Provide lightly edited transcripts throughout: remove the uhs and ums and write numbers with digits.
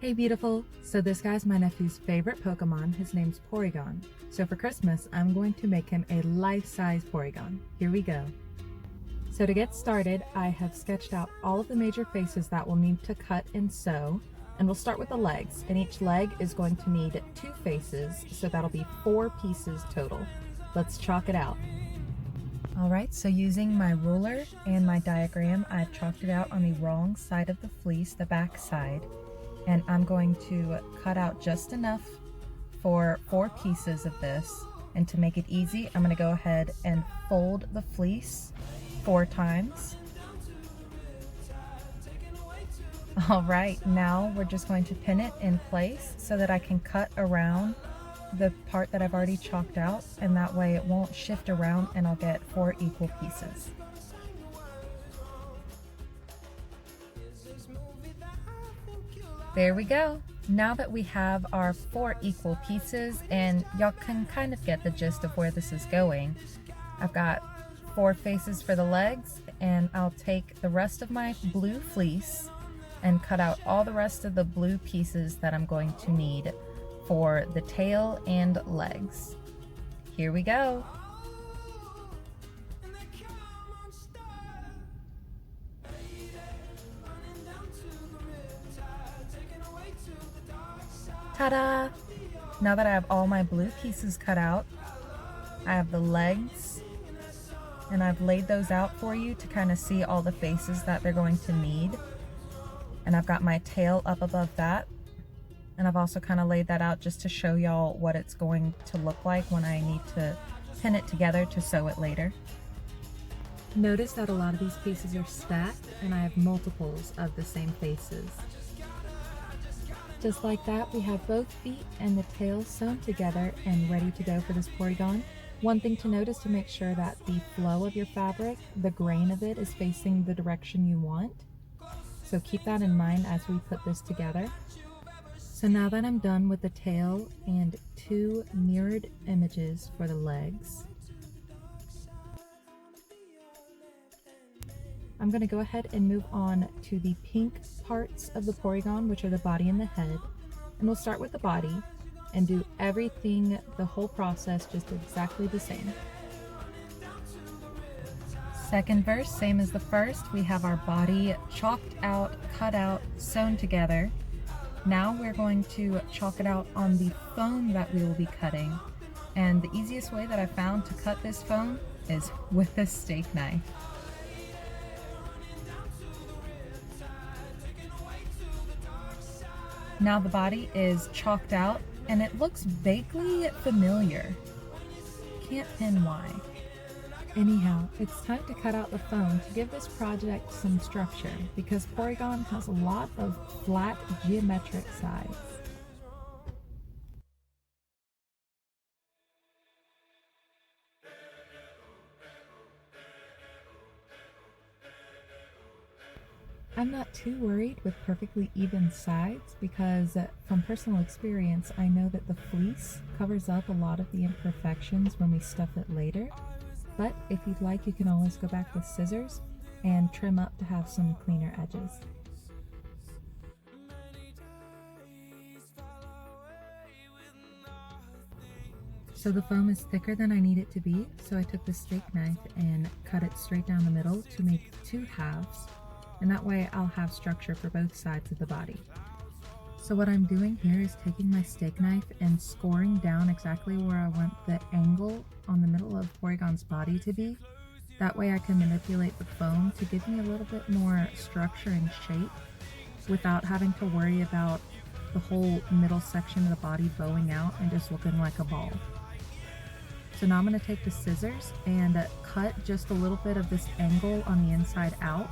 Hey beautiful! So this guy's my nephew's favorite Pokemon. His name's Porygon. So for Christmas, I'm going to make him a life-size Porygon. Here we go. So to get started, I have sketched out all of the major faces that we'll need to cut and sew. And we'll start with the legs. And each leg is going to need 2 faces, so that'll be 4 pieces total. Let's chalk it out. Alright, so using my ruler and my diagram, I've chalked it out on the wrong side of the fleece, the back side. And I'm going to cut out just enough for 4 pieces of this. And to make it easy, I'm going to go ahead and fold the fleece 4 times. Alright, now we're just going to pin it in place so that I can cut around the part that I've already chalked out, and that way it won't shift around and I'll get 4 equal pieces. There we go. Now that we have our 4 equal pieces, and y'all can kind of get the gist of where this is going, I've got 4 faces for the legs, and I'll take the rest of my blue fleece and cut out all the rest of the blue pieces that I'm going to need for the tail and legs. Here we go. Ta-da! Now that I have all my blue pieces cut out, I have the legs, and I've laid those out for you to kind of see all the faces that they're going to need. And I've got my tail up above that. And I've also kind of laid that out just to show y'all what it's going to look like when I need to pin it together to sew it later. Notice that a lot of these pieces are stacked, and I have multiples of the same faces. Just like that, we have both feet and the tail sewn together and ready to go for this Porygon. One thing to note is to make sure that the flow of your fabric, the grain of it, is facing the direction you want. So keep that in mind as we put this together. So now that I'm done with the tail and 2 mirrored images for the legs, I'm going to go ahead and move on to the pink parts of the Porygon, which are the body and the head. And we'll start with the body and do everything, the whole process, just exactly the same. Second verse, same as the first. We have our body chalked out, cut out, sewn together. Now we're going to chalk it out on the foam that we will be cutting. And the easiest way that I found to cut this foam is with a steak knife. Now the body is chalked out, and it looks vaguely familiar. Can't pin why. Anyhow, it's time to cut out the foam to give this project some structure, because Porygon has a lot of flat geometric sides. I'm not too worried with perfectly even sides because from personal experience, I know that the fleece covers up a lot of the imperfections when we stuff it later. But if you'd like, you can always go back with scissors and trim up to have some cleaner edges. So the foam is thicker than I need it to be, so I took the steak knife and cut it straight down the middle to make 2 halves. And that way I'll have structure for both sides of the body. So what I'm doing here is taking my steak knife and scoring down exactly where I want the angle on the middle of Porygon's body to be. That way I can manipulate the foam to give me a little bit more structure and shape without having to worry about the whole middle section of the body bowing out and just looking like a ball. So now I'm going to take the scissors and cut just a little bit of this angle on the inside out.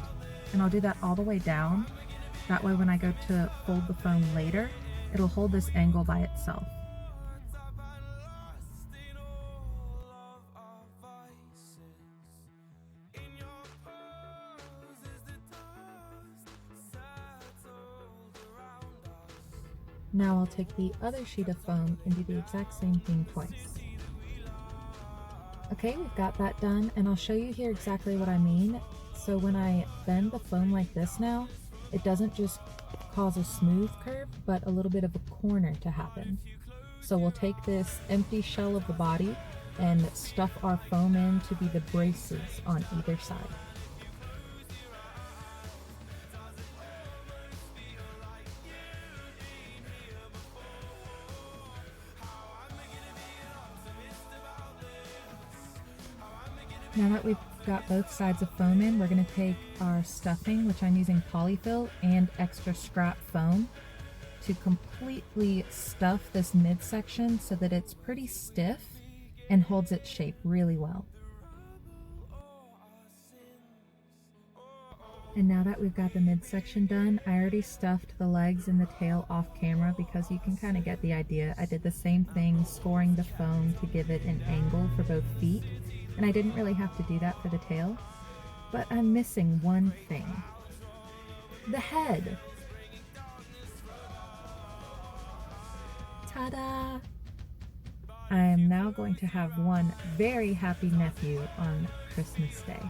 And I'll do that all the way down. That way when I go to fold the foam later, it'll hold this angle by itself. Now I'll take the other sheet of foam and do the exact same thing twice. Okay, we've got that done, and I'll show you here exactly what I mean. So when I bend the foam like this now, it doesn't just cause a smooth curve, but a little bit of a corner to happen. So we'll take this empty shell of the body and stuff our foam in to be the braces on either side. Now that we've got both sides of foam in, we're going to take our stuffing, which I'm using polyfill and extra scrap foam, to completely stuff this midsection so that it's pretty stiff and holds its shape really well. And now that we've got the midsection done, I already stuffed the legs and the tail off camera because you can kind of get the idea. I did the same thing, scoring the foam to give it an angle for both feet. And I didn't really have to do that for the tail, but I'm missing one thing. The head. Ta-da! I am now going to have one very happy nephew on Christmas Day.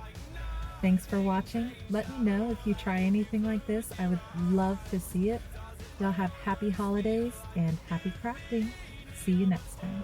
Thanks for watching. Let me know if you try anything like this. I would love to see it. Y'all have happy holidays and happy crafting. See you next time.